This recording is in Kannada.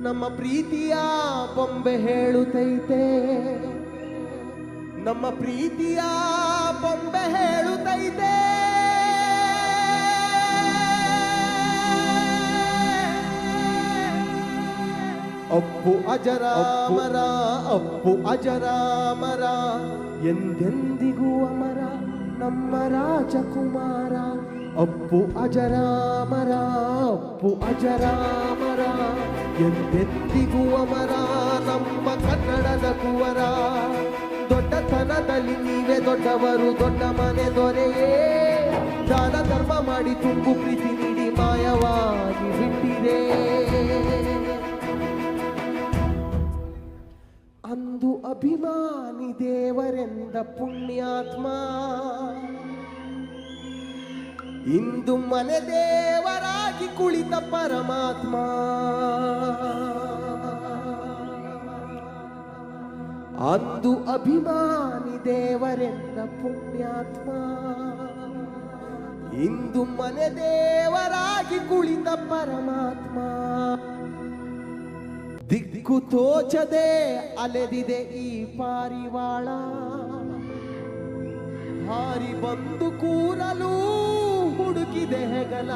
ನಮ್ಮ ಪ್ರೀತಿಯ ಬೊಂಬೆ ಹೇಳುತ್ತೈತೆ, ನಮ್ಮ ಪ್ರೀತಿಯ ಬೊಂಬೆ ಹೇಳುತ್ತೈತೆ. ಅಪ್ಪು ಅಜರಾಮರ, ಅಪ್ಪು ಅಜರಾಮರ, ಎಂದೆಂದಿಗೂ ಅಮರ ನಮ್ಮ ರಾಜಕುಮಾರ. ಅಪ್ಪು ಅಜರಾಮರ, ಅಪ್ಪು ಅಜರಾಮರ, ಎಂದೆಂದಿಗೂ ಅಮರ ನಮ್ಮ ಕನ್ನಡದ ಕುವರ. ದೊಡ್ಡತನದಲ್ಲಿ ನೀವೇ ದೊಡ್ಡವರು, ದೊಡ್ಡ ಮನೆ ದೊರೆಯೇ. ದಾನ ಧರ್ಮ ಮಾಡಿ ತುಂಬು ಪ್ರೀತಿ ನೀಡಿ ಮಾಯವಾಗಿ ಬಿಟ್ಟಿದೆ. ಅಂದು ಅಭಿಮಾನಿ ದೇವರೆಂದ ಪುಣ್ಯಾತ್ಮ, ಇಂದು ಮನೆ ದೇವರಾಗಿ ಕುಳಿತ ಪರಮಾತ್ಮ. ಅಂದು ಅಭಿಮಾನಿ ದೇವರೆಂದ ಪುಣ್ಯಾತ್ಮ, ಇಂದು ಮನೆ ದೇವರಾಗಿ ಕುಳಿತ ಪರಮಾತ್ಮ. ದಿಕ್ಕು ತೋಚದೆ ಅಲೆದಿದೆ ಈ ಪಾರಿವಾಳ, ಹಾರಿ ಬಂದು ಕೂರಲು ಹುಡುಕಿದೆ ಹೆಗಲ.